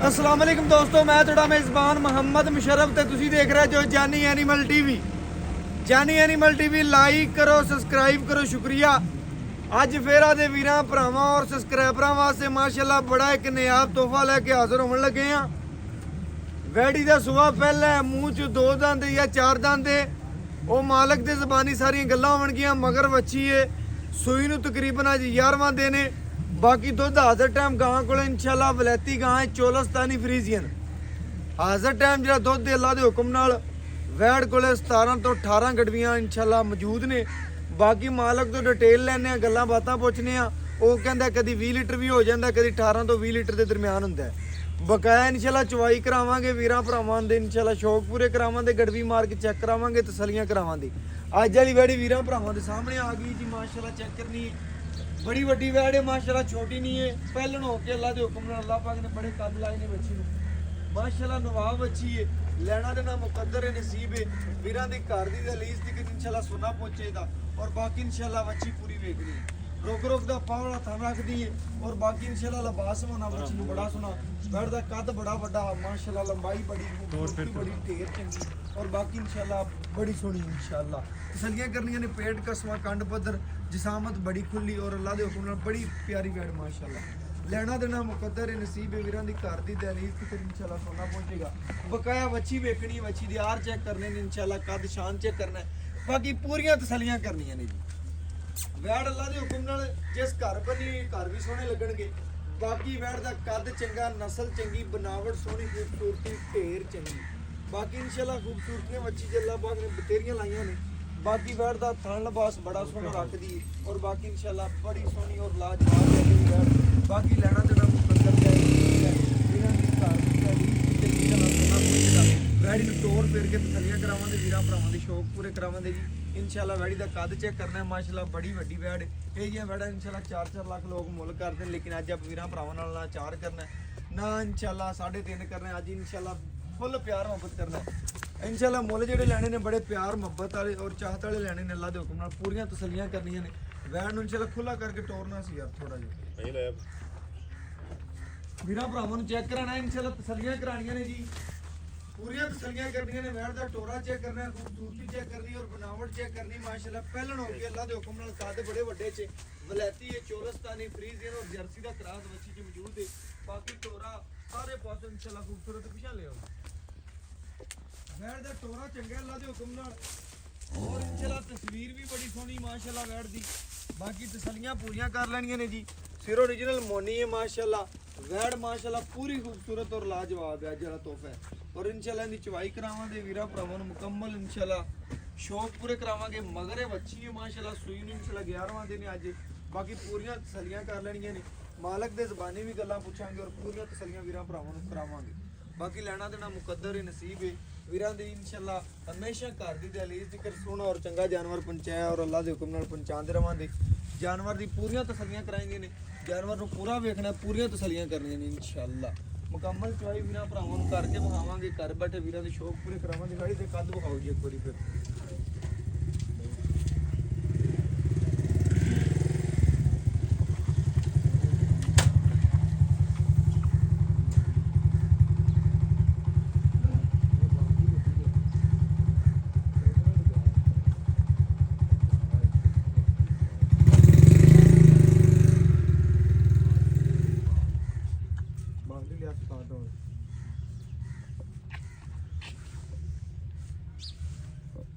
अस्सलाम वालेकुम दोस्तों, मैं थोड़ा मेज़बान मोहम्मद मुशर्रफ ते तुसी देख रहे जो जानी एनिमल टीवी। जानी एनिमल टीवी लाइक करो, सब्सक्राइब करो, शुक्रिया। अज फेरा दे वीरां भरावां और सब्सक्राइबरां वास्ते माशाल्लाह बड़ा एक नयाब तोहफा लैके हाज़र होने लगे हैं। वैड़ी दा सुबह पहले मूँह च 2 दंद या 4 दंद है, वो मालक दे ज़बानी सारियां गल्लां होणगियां। मगर वच्छी है सूई नूं तकरीबन अज 11वां दिन है। बाकी दुध हाजर टाइम गां को इंशाल्लाह वलैती गां है चोलस्तानी फ्रीजियन। हाजर टाइम जो दुध अल्लाह के हुक्म नाल वैड़ को 17 तो 18 गड़वियां इंशाल्लाह मौजूद ने। बाकी मालक तो डिटेल लैने गल्लां बातां पुछने वो कहता कभी 20 लीटर भी हो जाता, कभी 18 तो 20 लीटर के दरम्यान होंगे। बकाया इंशाल्लाह चवाई करावांगे वीरां भरावां दे, इंशाल्लाह शौक पूरे करावांगे, गड़वी मार के चेक करावांगे, तसलियां करावांगे। अज वाली वैड़ी वीरां भरावां दे सामने आ गई जी। माशाल्लाह चेक करनी बड़ी वड्डी वैड़ है, माशाल्लाह छोटी नहीं है। पहलन होके अल्लाह के हुक्म नाल अल्लाह पाक ने बड़े कद लाए ने बच्ची नूं। माशाल्लाह नवाब बच्ची है, लैना देना मुकद्दर है, नसीब है। वीरां दी घर दी दहलीज दी इंशाल्लाह सोना पहुंचेगा। और बाकी इंशाल्लाह बच्ची पूरी वेखनी है, रुक रुक दा पावड़ा थां रखदी है। और बाकी इंशाल्लाह लिबास होना बच्ची नूं बड़ा सोना। वैड़ दा कद बड़ा वड्डा, माशाल्लाह लंबाई बड़ी, खूबसूरती बड़ी, ढेर चंगी। और बाकी इंशाल्लाह बड़ी सोहनी इंशाल्लाह। तसलियां करनियां ने, पेट कसवा, कंड पद्धर, जिसामत बड़ी खुली और अल्लाह के हुक्म नाल बड़ी प्यारी वैड़ माशाल्लाह। लेना देना मुकद्दर है, नसीब है। वीरां दी घर दी दहलीज तक इंशाल्लाह सोना पहुंचेगा। बकाया वच्छी वेखनी, वच्छी दी आर चेक करने ने इंशाल्लाह, कद शान चेक करना है। बाकी पूरियां तसलियां करनियां ने जी। वैड़ अल्लाह के हुक्म नाल जिस घर बनी घर भी सोहने लगणगे। बाकी वैड़ दा कद चंगा, नस्ल चंगी, बनावट सोहनी, खूबसूरती ढेर चंगी। बाकी इंशाल्लाह खूबसूरतियां वच्छी अल्लाह पाक ने बतेरियां लाइयां ने। बाकी वैड़ दा थन लिबास बड़ा सोहना रखदी है। और बाकी इंशाल्लाह बड़ी सोहनी और लाजवाब है। बाकी लेना देना मुकद्दर है, वीरां दी घर दी दहलीज ते इंशाल्लाह सोना पहुंचेगा। वैड़ी नूं तोड़ फेर के तसलियां करावांगे, वीरां भरावां दे शौक पूरे करावांगे जी इंशाल्लाह। वैड़ी दा कद चेक करना है, माशाल्लाह बड़ी वड्डी वैड़ है। ये जिहियां वैड़ां इंशाल्लाह 4-4 लाख लोग मुल करते हैं, लेकिन अज आप वीरां भरावां नाल ना 4 करना है ना इंशाल्लाह 3.5 करना है। अज इंशाल्लाह फुल प्यार मुहब्बत करना है इंशाल्लाह। मुल जेडे लैने ने बड़े प्यार मुहब्बत वाले और चाहत वाले लैने ने। अल्लाह के हुक्म नाल पूरियां तसलियां करनियां ने। वैड़ नूं इंशाल्लाह खुला करके टोरना सी यार थोड़ा जिहा। वीरां भरावां नूं चेक कराना इंशाल्लाह, तसलियां करानियां ने जी। पूरियां तसलियां करनियां ने। वैड़ दा टोरा चेक करना है, खूबसूरती चेक करनी और बनावट चेक करनी माशाल्लाह। पहलन हो गई अल्लाह के हुक्म नाल कद बड़े वड्डे च वलैती है, चोलस्तानी फ्रीजियन और जर्सी दा क्रॉस बच्ची च मौजूद है। बाकी टोरा सारे पासों इंशाल्लाह खूबसूरत पिछा ले आओ। वैड़ दा टोरा चंगा अल्लाह के हुक्म नाल और इंशाल्लाह तस्वीर भी बड़ी सोहनी माशाल्लाह वैड़ दी। बाकी तसलियां पूरियां कर लेनियां ने जी। सिर ओरिजिनल मोनी है माशाल्लाह। वैड़ माशाल्लाह पूरी खूबसूरत और लाजवाब है जरा तोहफा है। और इंशाल्लाह इनकी चवाई करावांगे वीरां भरावां नूं मुकम्मल इंशाल्लाह शौक पूरे करावांगे। मगर ये बच्ची है माशाल्लाह, सूई नूं इंशाल्लाह 11वां दिन अज। बाकी पूरियां तसलियां कर लेनियां ने, मालक दे ज़बानी भी गल्लां पुछांगे और पूरियां तसलियां वीरां भरावां नूं करावांगे। बाकी लेना देना मुकद्दर है, नसीब है। वीरां दी इंशाल्लाह हमेशा घर दी दहलीज तिकर सोहना और चंगा जानवर पहुंचाया और अल्लाह के हुक्म नाल पहुंचाते रवांगे। जानवर दी पूरियां तसलियां कराएंगे ने, जानवर नूं पूरा वेखना, पूरियां तसलियां करनियां ने इंशाल्लाह। मुकम्मल चवाई वीरां भरावां नूं करके विखावांगे, घर बैठे वीरां दे शौक पूरे करावांगे। गाड़ी ते कद विखाओ जी एक बारी फिर।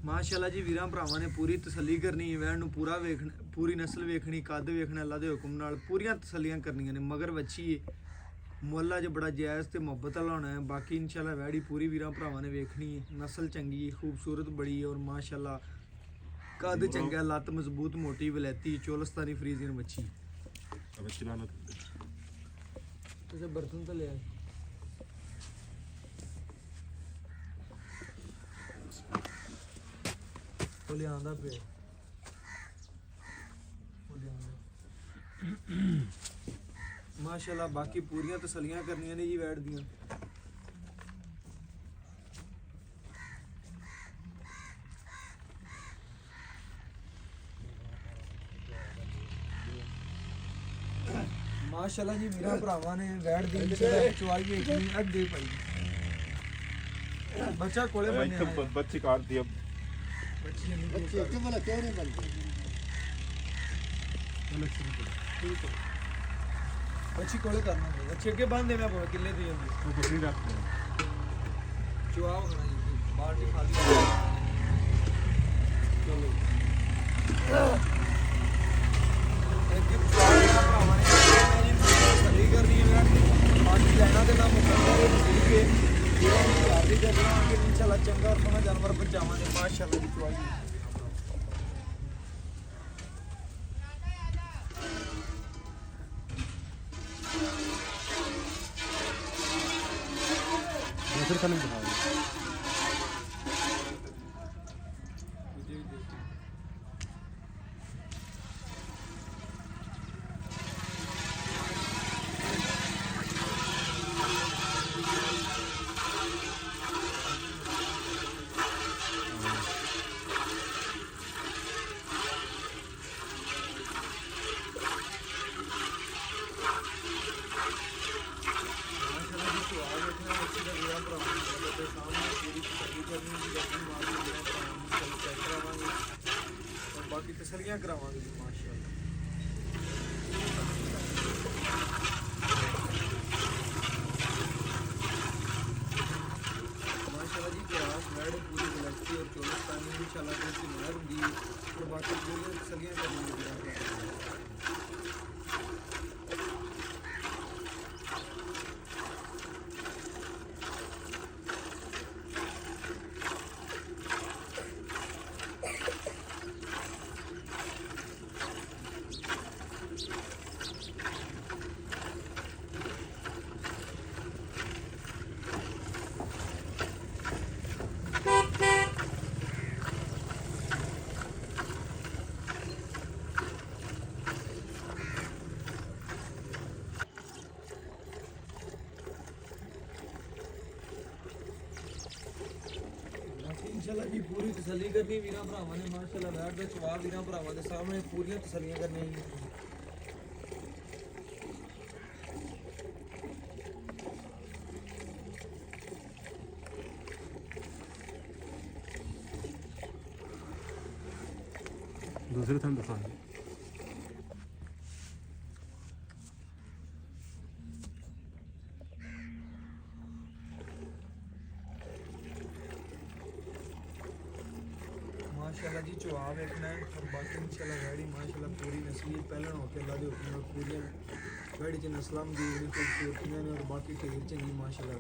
माशाल्लाह जी वीरां भरावां ने पूरी तसल्ली करनी है। वैड़ नूं पूरा वेखना, पूरी नस्ल वेखनी, कद वेखना, अल्लाह के हुक्म नाल पूरियां तसल्लियां करनियां ने। मगर बच्ची है, मुੱਲ अज बड़ा जायज़ ते मुहब्बत वाला होना है। बाकी इंशाल्लाह वैड़ी पूरी वीरां भरावां ने वेखनी है। नस्ल चंगी है, खूबसूरत बड़ी है और माशाल्लाह कद चंगा, लत्त मजबूत मोटी वलैती चोलस्तानी फ्रीजियन बच्ची। बर्तन तो लिया लिया पे माशाल्लाह। बाकी पूरियां तसलियां करनियां ने जी वैड़ दियां। ਮਾਸ਼ਾਅੱਲਾ ਜੀ ਵੀਰਾਂ ਭਰਾਵਾਂ ਨੇ ਵੈੜ ਦੀ ਚੁਆਈ ਵੇਖੀ ਅੱਗੇ ਪਈ ਬੱਚਾ ਕੋਲੇ ਬਣਿਆ ਹੈ ਬੱਚੀ ਕਾਟ ਦਿਆ ਬੱਚੀ ਨਹੀਂ बच्चे के बोला क्यों नहीं बनते ਬੱਚੀ ਕੋਲੇ ਕਰਨਾ ਹੈ ਬੱਚੇ ਅੱਗੇ ਬੰਦੇ ਮੈਂ ਭਾਵੇਂ ਕਿੱਲੇ ਦੀ ਹੁੰਦੀ ਉਹ ਬੱਕਰੀ ਰੱਖਦੇ ਚੁਆਓ ਖਾਣਾ ਜੀ ਬਾਲਟੀ ਖਾਲੀ ਚਲੋ ਇੱਕ ਭਰਾਵਾਂ ਨੇ ਸਹੀ ਕਰਨੀ ਹੈ ਬਾਕੀ ਲੈਣਾ ਤੇ ਨਾ ਮੁਕੰਮਲ ਹੈ ਠੀਕ ਹੈ ਜਿਹੜਾ ਵੀ ਆਦੀ ਜਗ੍ਹਾ ਕਿ ਇਨਸ਼ਾਅੱਲਾ ਚੰਗਾ ਔਰ ਸੋਹਣਾ ਜਾਨਵਰ ਬਚਾਵਾਂਗੇ ਮਾਸ਼ਾਅੱਲਾ ਦੀ ਚੁਆਈ दूसरे खाने में दिखाओ बाकी तसलियां करावांगे जी माशाअल्लाह माशाअल्लाह जी क्लास मैड पूरी गलेक्सी और चोलस्तानी इंशाल्लाह को इसकी नहर होगी और बाकी पूरी तसलियां करेंगे इंशाल्लाह जी पूरी तसल्ली करनी वीरां भरावां ने माशाअल्लाह वैट दा चवा वीरां भरावां दे सामने पूरियां तसल्लियां करनियां जी दूसरे थान दिखा माशाअल्लाह जी चुआ वेखना है और बाकी इंशाअल्लाह वैड़ी माशाअल्लाह पूरी नस्ली पहलन होके अल्लाह दे हुक्म नाल पूरी वैड़ी च नस्लां दी बड़ी खूबसूरतियां ने और बाकी ढेर चंगी माशाअल्लाह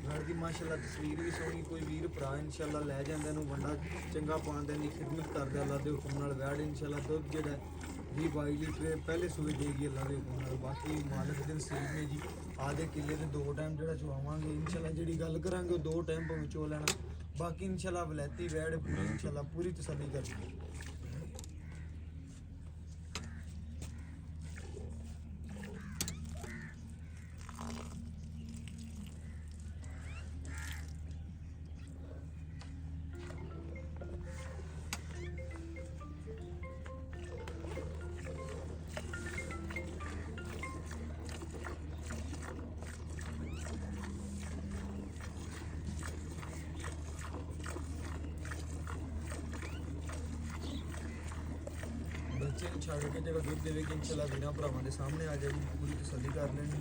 वैड़ दी माशाअल्लाह तस्वीर भी सोहनी कोई वीर भरा इंशाअल्लाह लै जांदा नु वंडा चंगा पांदे दी खिदमत करदा अल्लाह दे हुक्म नाल वैड़ इंशाअल्लाह दुध जेड़ा 20-22 लीटर पहले सूबे देगी अल्लाह दे हुक्म नाल बाकी मालिक दे नसीब ने जी आधे किले ते 2 टाइम जेड़ा चवावांगे इंशाअल्लाह जेड़ी गल करांगे 2 टाइम भावें चो लेना बाकी इंशाल्लाह वलैती वैड़ पूरी इंशाल्लाह पूरी तसल्ली करनी बच्चे छड़ के जो दुध देगी इंशाल्लाह वीरां भरावां दे सामने आ जाएगी पूरी तसल्ली कर लेनी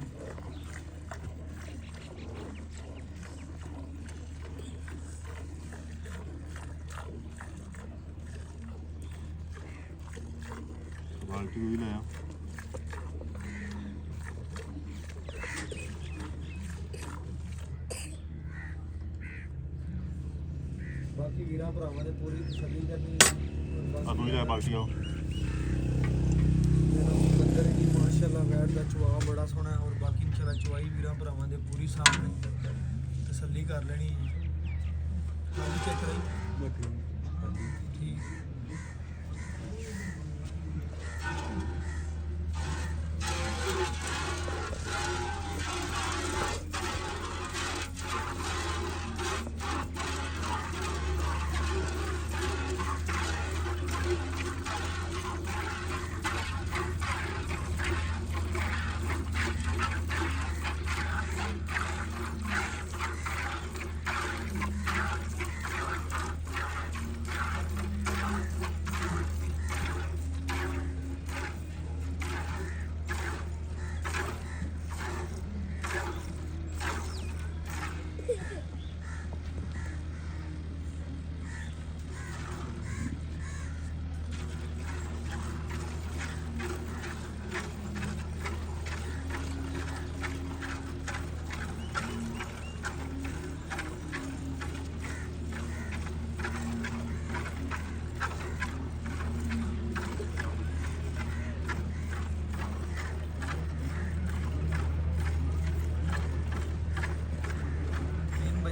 बाल्टी भी लाया बाकी वीरां भरावां दे पूरी तसल्ली करनी अब भी लाया बाल्टी आओ माशाअल्लाह वैड़ दा चुआ बड़ा सोहना है और बाकी इंशाल्लाह चुआई वीरां भरावां दे पूरी सामने तसल्ली कर लेनी चेक ठीक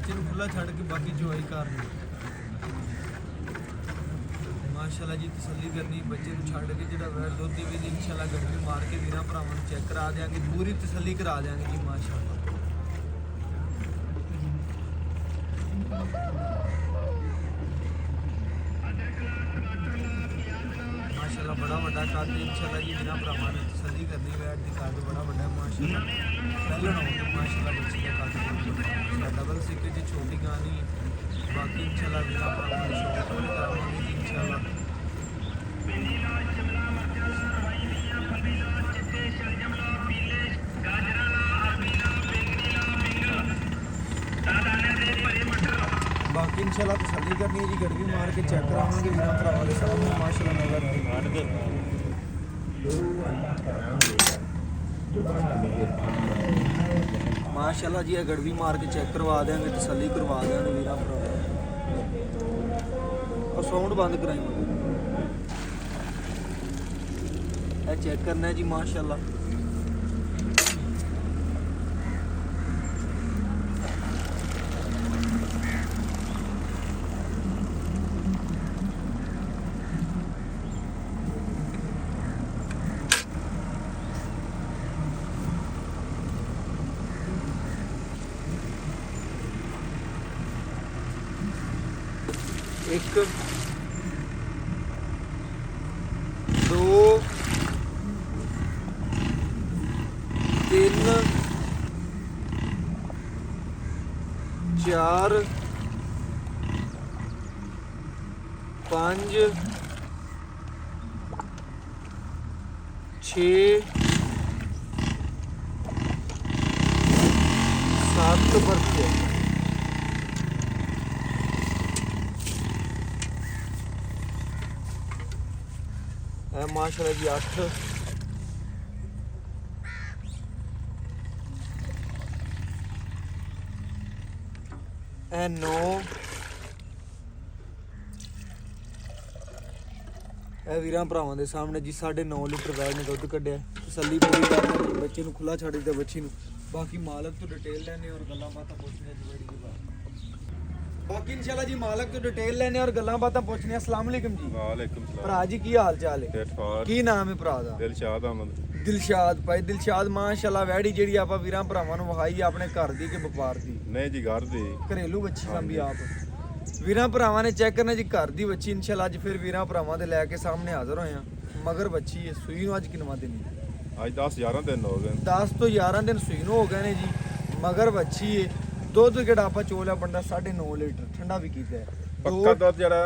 ਬੱਚੇ ਨੂੰ ਖੁੱਲਾ ਛੱਡ ਕੇ ਬਾਕੀ ਚੋਈ ਕਰਨੀ। ਮਾਸ਼ਾਅੱਲਾ ਜੀ ਤਸੱਲੀ ਕਰਨੀ ਬੱਚੇ ਨੂੰ ਛੱਡ ਕੇ, ਜਿਹੜਾ ਵੈਟ ਦੁੱਧ ਦੀ ਵੀ ਇਨਸ਼ਾਅੱਲਾ ਗੱਡੀ ਮਾਰ ਕੇ ਵੀਰਾਂ ਭਰਾਵਾਂ ਨੂੰ ਚੈੱਕ ਕਰਾ ਦਿਆਂਗੇ, ਪੂਰੀ ਤਸੱਲੀ ਕਰਾ ਦਿਆਂਗੇ ਜੀ। ਮਾਸ਼ਾਅੱਲਾ ਮਾਸ਼ਾਅੱਲਾ ਬੜਾ ਵੱਡਾ ਕੱਦ ਇਨਸ਼ਾਅੱਲਾ ਜੀ ਵੀਰਾਂ ਭਰਾਵਾਂ ਨੇ ਤਸੱਲੀ ਕਰਨੀ। ਵੈਟ ਦੀ ਕੱਦ ਬੜਾ ਵੱਡਾ ਮਾਸ਼ਾਅੱਲਾ, ਪਹਿਲਾਂ ਹੋਊਗਾ ਮਾਸ਼ਾਅੱਲਾ ਬੱਚੇ ਦਾ ਕੱਦ ਡਬਲ ਸਿੱਕੇ ਚ ਛੋਟੀ ਗਾਂ ਨਹੀਂ। ਬਾਕੀ ਇਨਸ਼ਾਅੱਲਾ ਵੀਰਾਂ ਭਰਾਵਾਂ ਦੇ ਸ਼ੌਕ ਪੂਰੇ ਕਰਾਵਾਂਗੇ ਜੀ ਇਨਸ਼ਾਅੱਲਾ। बाकी इंशाल्लाह तसल्ली करनी है जी, गड़वी मार के चेक करावांगे वीरां भरावां दे सामने माशाअल्लाह नज़र माशाअल्लाह जी, गड़वी मार के चेक करवा देंगे, तसल्ली करवा देंगे वीरां भरावां। और साउंड बंद कराएंगे, चेक करना है जी माशाअल्लाह। एक दो तीन चार पाँच छे सात बच्चे माशाअल्लाह जी 8 9 ਵੀਰਾਂ ਭਰਾਵਾਂ ਦੇ ਸਾਹਮਣੇ ਜੀ 9.5 ਲੀਟਰ ਵੈਟ ਨੇ ਦੁੱਧ ਕੱਢਿਆ। ਤਸੱਲੀ ਪੂਰੀ ਕਰਨੀ, ਬੱਚੇ ਨੂੰ ਖੁੱਲਾ ਛੱਡ ਦਿੱਤਾ ਬੱਚੀ ਨੂੰ। ਬਾਕੀ ਮਾਲਕ ਤੋਂ ਡਿਟੇਲ ਲੈਣੇ ਔਰ ਗੱਲਾਂ ਬਾਤਾਂ ਪੁੱਛਣੀਆਂ ਜੀ ਬੜੀ ਦੀ ਬਾਤ। बाकी इंशाल्लाह जी मालक तो डिटेल लेने और गल्लां बातां पुछने। अस्सलाम वालेकुम जी। वालेकुम सलाम। भरा जी की हाल चाल है? की नाम है भरा दा? दिलशाद अहमद। दिलशाद भाई दिलशाद माशाल्लाह वैड़ी ਜਿਹੜੀ ਆਪਾਂ ਵੀਰਾਂ ਭਰਾਵਾਂ ਨੂੰ ਵਹਾਈ ਆਪਣੇ ਘਰ ਦੀ ਕਿ ਵਪਾਰ ਦੀ? नहीं जी घर दी ਘਰੇਲੂ ਬੱਚੀ ਸੰਭੀ ਆਪ ਵੀਰਾਂ ਭਰਾਵਾਂ ਨੇ ਚੈੱਕ ਕਰਨਾ ਜੀ ਘਰ ਦੀ ਬੱਚੀ ਇਨਸ਼ਾਅੱਲਾ। ਅੱਜ ਫਿਰ ਵੀਰਾਂ ਭਰਾਵਾਂ ਦੇ ਲੈ ਕੇ ਸਾਹਮਣੇ ਹਾਜ਼ਰ ਹੋਏ ਆ। ਮਗਰ ਬੱਚੀ ਹੈ, ਸੂਈ ਨੂੰ ਅੱਜ ਕਿੰਨਵਾਂ ਦਿਨ ਹੈ? आज 10-11 दिन हो गए। 10 ਤੋਂ 11 ਦਿਨ ਸੂਈ ਨੂੰ ਹੋ ਗਏ ਨੇ ਜੀ। ਮਗਰ ਬੱਚੀ ਹੈ। ਦੁੱਧ ਜਿਹੜਾ ਆਪਾਂ ਚੋਲਿਆ ਬੰਦਾ 9.5 ਲੀਟਰ ਠੰਡਾ ਵੀ ਕੀਤਾ ਹੈ। पक्का दुध जड़ा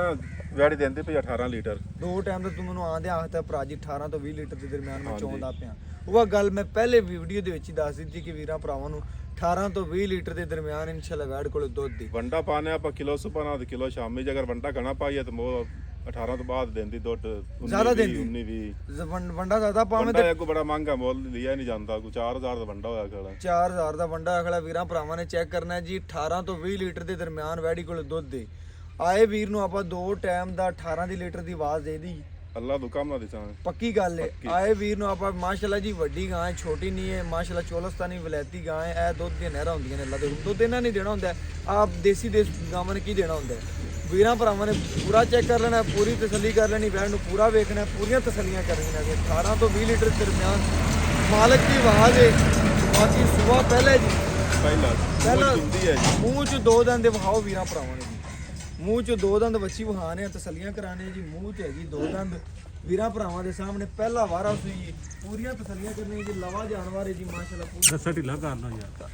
ਵੈੜੀ ਦਿੰਦੇ ਪਈ 18 ਲੀਟਰ। ਦੋ ਟਾਈਮ ਤਾਂ ਤੂੰ ਮੈਨੂੰ ਆਂਦੇ ਆਖਦਾ ਭਰਾ ਜੀ 18 ਤੋਂ 20 ਲੀਟਰ ਦੇ ਦਰਮਿਆਨ ਮੈਂ ਹਾਂਜੀ। ਚੋਂਦਾ ਪਿਆ। ਉਹ ਗੱਲ ਮੈਂ ਪਹਿਲੇ ਵੀਡੀਓ ਦੇ ਵਿੱਚ ਹੀ ਦੱਸ ਦਿੱਤੀ ਕਿ ਵੀਰਾਂ ਭਰਾਵਾਂ ਨੂੰ 18 ਤੋਂ 20 ਲੀਟਰ ਦੇ ਦਰਮਿਆਨ ਇਨਸ਼ਾਅੱਲਾ ਵੈੜ ਕੋਲ ਦੁੱਧ ਦੀ ਵੰਡਾ ਪਾਣੇ ਆਪਾਂ ਕਿਲੋ ਸੁਪਨਾ ਤੇ ਕਿਲੋ ਸ਼ਾਮੀ ਜੇ ਅਗਰ ਵੰਡਾ ਘਣਾ ਪਾਈਏ ਤਾਂ ਉਹ 18 ਤੋਂ ਬਾਅਦ ਦਿੰਦੀ ਦੁੱਧ 19 ਜ਼ਿਆਦਾ ਦਿੰਦੀ। 19-20 ਵੰਡਾ ਜ਼ਿਆਦਾ ਪਾਵੇਂ ਵੰਡਾ ਤੇ ਇੱਕ ਬੜਾ ਮਹਿੰਗਾ ਮੁੱਲ ਲਿਆ ਨਹੀਂ ਜਾਂਦਾ, ਕੋਈ 4000 ਦਾ ਵੰਡਾ ਹੋਇਆ ਖੜਾ। 4000 ਦਾ ਵੰਡਾ ਅਗਲਾ ਵੀਰਾਂ ਭਰਾਵਾਂ ਨੇ ਚੈੱਕ ਕਰਨਾ ਹੈ ਜੀ। 18 ਤੋਂ 20 ਲੀਟਰ ਦੇ ਦਰਮਿਆਨ ਵੈੜੀ ਕੋਲ ਦੁੱਧ ਦੇ ਆਏ ਵੀਰ ਨੂੰ ਆਪਾਂ ਦੋ ਟਾਈਮ ਦਾ 18 ਦੀ ਲੀਟਰ ਦੀ ਆਵਾਜ਼ ਦੇ ਦੀ। ਅੱਲਾ ਤੋਂ ਕੰਮ ਨਾ ਦਿਸਾਂ। ਪੱਕੀ ਗੱਲ ਹੈ। ਆਏ ਵੀਰ ਨੂੰ ਆਪਾਂ ਮਾਸ਼ਾਅੱਲਾ ਜੀ ਵੱਡੀ ਗਾਂ ਹੈ, ਛੋਟੀ ਨਹੀਂ ਹੈ ਮਾਸ਼ਾਅੱਲਾ, ਚੋਲਸਤਾਨੀ ਵਲੈਤੀ ਗਾਂ ਹੈ। ਇਹ ਦੁੱਧ ਦੀਆਂ ਨਹਿਰਾਂ ਹੁੰਦੀਆਂ ਨੇ। ਅੱਲਾ ਦੇ ਦੁੱਧ ਇਹਨਾਂ ਨਹੀਂ ਦੇਣਾ ਹੁੰਦਾ, ਆਪ ਦੇਸੀ ਗਾਵਾਂ ਨੇ ਕੀ ਦੇਣਾ ਹੁੰਦਾ। ਵੀਰਾਂ ਭਰਾਵਾਂ ਨੇ ਪੂਰਾ ਚੈੱਕ ਕਰ ਲੈਣਾ, ਪੂਰੀ ਤਸੱਲੀ ਕਰ ਲੈਣੀ, ਵੈੜ ਨੂੰ ਪੂਰਾ ਵੇਖਣਾ, ਪੂਰੀਆਂ ਤਸੱਲੀਆਂ ਕਰਨੀਆਂ ਨੇ। 18 ਤੋਂ 20 ਲੀਟਰ ਦੇ ਦਰਮਿਆਨ ਮਾਲਕ ਦੀ ਆਵਾਜ਼ ਹੈ। ਬਾਕੀ ਸਵੇਰ ਪਹਿਲੇ ਜੀ ਪਹਿਲਾਂ ਹੁੰਦੀ ਹੈ ਜੀ। ਮੂੰਹ 'ਚ ਦੋ ਦੰਦ ਵਿਖਾਓ ਵੀਰਾਂ ਭਰਾਵਾਂ ਨੇ ਜੀ। ਮੂੰਹ 'ਚ ਦੋ ਦੰਦ ਵੱਛੀ ਵਿਖਾਣੇ ਆ, ਤਸੱਲੀਆਂ ਕਰਾਣੇ ਜੀ। ਮੂੰਹ 'ਚ ਹੈਗੀ ਦੋ ਦੰਦ ਵੀਰਾਂ ਭਰਾਵਾਂ ਦੇ ਸਾਹਮਣੇ ਪਹਿਲਾ ਵਾਰਾ ਸੂਈ, ਪੂਰੀਆਂ ਤਸੱਲੀਆਂ ਕਰਨੀਆਂ ਜੀ। ਲਵਾ ਜਾਨਵਰ ਹੈ ਜੀ ਮਾਸ਼ਾਅੱਲਾ। ਦੱਸਾ ਢਿੱਲਾ ਕਰ ਲਓ ਯਾਰ।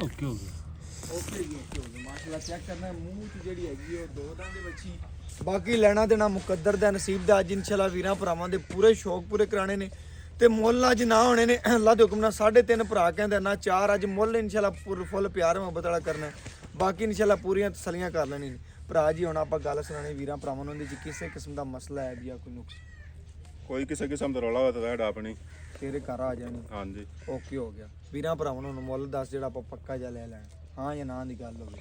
ਓਕੇ ਹੋ ਗਿਆ। ਓਕੇ ਜੀ ਓਕੇ ਹੋ ਗਿਆ ਮਾਸ਼ਾਅੱਲਾ। ਚੈੱਕ ਕਰਨਾ ਮੂੰਹ 'ਚ ਜਿਹੜੀ ਹੈਗੀ ਉਹ ਦੋ ਦੰਦ ਦੇ ਵੱਛੀ। ਬਾਕੀ ਲੈਣਾ ਦੇਣਾ ਮੁਕੱਦਰ ਦਾ ਨਸੀਬ ਦਾ। ਅੱਜ ਇਨਸ਼ਾਅੱਲਾ ਵੀਰਾਂ ਭਰਾਵਾਂ ਦੇ ਪੂਰੇ ਸ਼ੌਕ ਪੂਰੇ ਕਰਾਣੇ ਨੇ ਤੇ ਮੁੱਲ ਅੱਜ ਨਾ ਹੋਣੇ ਨੇ। ਅੱਲਾ ਦੇ ਹੁਕਮ ਨਾਲ 3.5 ਭਰਾ ਕਹਿੰਦੇ ਨਾ 4। ਅੱਜ ਮੁੱਲ ਇਨਸ਼ਾਅੱਲਾ ਫੁੱਲ ਪਿਆਰ ਮੁਹੱਬਤ ਵਾਲਾ ਕਰਨਾ। ਬਾਕੀ ਇਨਸ਼ਾਅੱਲਾ ਪੂਰੀਆਂ ਤਸੱਲੀਆਂ ਕਰ ਲੈਣੀ ਨੇ ਭਰਾ ਜੀ। ਹੁਣ ਆਪਾਂ ਗੱਲ ਸੁਣਾਣੀ ਵੀਰਾਂ ਭਰਾਵਾਂ ਨੂੰ, ਉਹਦੇ 'ਚ ਕਿਸੇ ਕਿਸਮ ਦਾ ਮਸਲਾ ਹੈ ਜਾਂ ਕੋਈ ਨੁਕਸ ਕੋਈ ਕਿਸੇ ਕਿਸਮ ਦਾ ਰੌਲਾ ਹੋਇਆ ਤਾਂ ਵੈੜ ਆਪਣੀ ਤੇਰੇ ਘਰ ਆ ਜਾਣੀ। ਹਾਂਜੀ ਓਕੇ ਹੋ ਗਿਆ ਵੀਰਾਂ ਭਰਾਵਾਂ ਨੂੰ। ਮੁੱਲ ਦੱਸ ਜਿਹੜਾ ਆਪਾਂ ਪੱਕਾ ਜਿਹਾ ਲੈ ਲੈਣਾ, ਹਾਂ ਜਾਂ ਨਾ ਦੀ ਗੱਲ ਹੋਵੇ।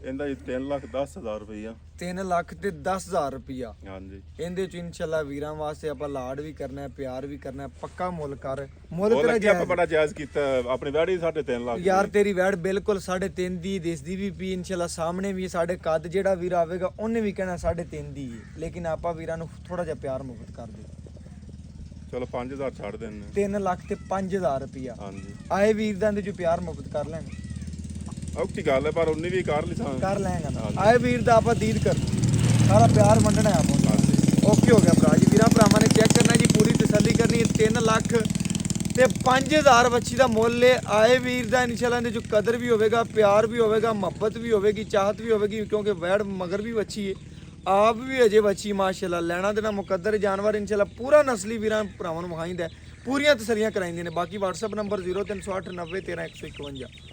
ਇਹਦਾ ਜੀ 3,10,000 ਰੁਪਈਆ 3 ਲੱਖ ਤੇ 10,000 ਰੁਪਿਆ। ਹਾਂਜੀ ਇਹਦੇ ਚ ਇਨਸ਼ਾਅੱਲਾ ਵੀਰਾਂ ਵਾਸਤੇ ਆਪਾਂ ਲਾਡ ਵੀ ਕਰਨਾ ਹੈ, ਪਿਆਰ ਵੀ ਕਰਨਾ ਹੈ, ਪੱਕਾ ਮੁੱਲ ਕਰ ਮੁੱਲ ਉਹ ਤੇਰਾ ਲੱਗੇ ਆਪਾਂ ਜਾਇਜ਼। ਬੜਾ ਜਾਇਜ਼ ਕੀਤਾ ਆਪਣੀ ਵੈੜੀ 3.5 ਲੱਖ ਯਾਰ ਤੇਰੀ ਵੈੜ ਬਿਲਕੁਲ 3.5 ਦੀ ਦਿਸਦੀ ਵੀ ਪੀ ਇਨਸ਼ਾਅੱਲਾ ਸਾਹਮਣੇ ਵੀ ਸਾਡੇ ਕੱਦ ਜਿਹੜਾ ਵੀਰ ਆਵੇਗਾ ਉਹਨੇ ਵੀ ਕਹਿਣਾ 3.5 ਦੀ ਹੈ, ਲੇਕਿਨ ਆਪਾਂ ਵੀਰਾਂ ਨੂੰ ਥੋੜਾ ਜਿਹਾ ਪਿਆਰ ਮੁਹੱਬਤ ਕਰ ਦੇ। ਚਲੋ 5,000 ਛੱਡ ਦਿੰਨੇ 3 ਲੱਖ ਤੇ 5,000 ਰੁਪਿਆ ਹਾਂਜੀ ਆਏ ਵੀਰ ਦਾ ਚ ਪਿਆਰ ਮੁਹੱਬਤ ਕਰ ਲੈਣ ਔਖੀ ਗੱਲ ਹੈ ਪਰ ਉਹਨੇ ਵੀ ਕਰ ਲਈ ਸਾਂ ਕਰ ਲੈਂਗਾ ਨਾ। ਹਾਂਜੀ। ਆਏ ਵੀਰ ਦਾ ਆਪਾਂ ਦੀਦ ਕਰ ਸਾਰਾ ਪਿਆਰ ਵੰਡਣਾ ਹੈ ਆਪਾਂ ਹਾਂਜੀ ਓਕੇ ਹੋ ਗਿਆ ਭਰਾ ਜੀ। ਵੀਰਾਂ ਭਰਾਵਾਂ ਨੇ ਚੈੱਕ ਕਰਨਾ ਜੀ, ਪੂਰੀ ਤਸੱਲੀ ਕਰਨੀ ਹੈ। 3 ਲੱਖ ਤੇ 5,000 ਬੱਚੀ ਦਾ ਮੁੱਲ ਹੈ। ਆਏ ਵੀਰ ਦਾ ਇਨਸ਼ਾਅੱਲਾ ਇਹਦੇ ਚ ਕਦਰ ਵੀ ਹੋਵੇਗਾ, ਪਿਆਰ ਵੀ ਹੋਵੇਗਾ, ਮੁਹੱਬਤ ਵੀ ਹੋਵੇਗੀ, ਚਾਹਤ ਵੀ ਹੋਵੇਗੀ, ਕਿਉਂਕਿ ਵੈੜ ਮਗਰ ਵੀ ਬੱਚੀ ਹੈ, ਆਪ ਵੀ ਅਜੇ ਬੱਚੀ ਮਾਸ਼ਾਅੱਲਾ। ਲੈਣਾ ਦੇਣਾ ਮੁਕੱਦਰ ਜਾਨਵਰ ਇਨਸ਼ਾਅੱਲਾ ਪੂਰਾ ਨਸਲੀ ਵੀਰਾਂ ਭਰਾਵਾਂ ਨੂੰ ਵਿਖਾਈਂਦਾ, ਪੂਰੀਆਂ ਤਸੱਲੀਆਂ ਕਰਾਈਆਂ ਨੇ। ਬਾਕੀ WhatsApp ਨੰਬਰ 0308 90 13 151।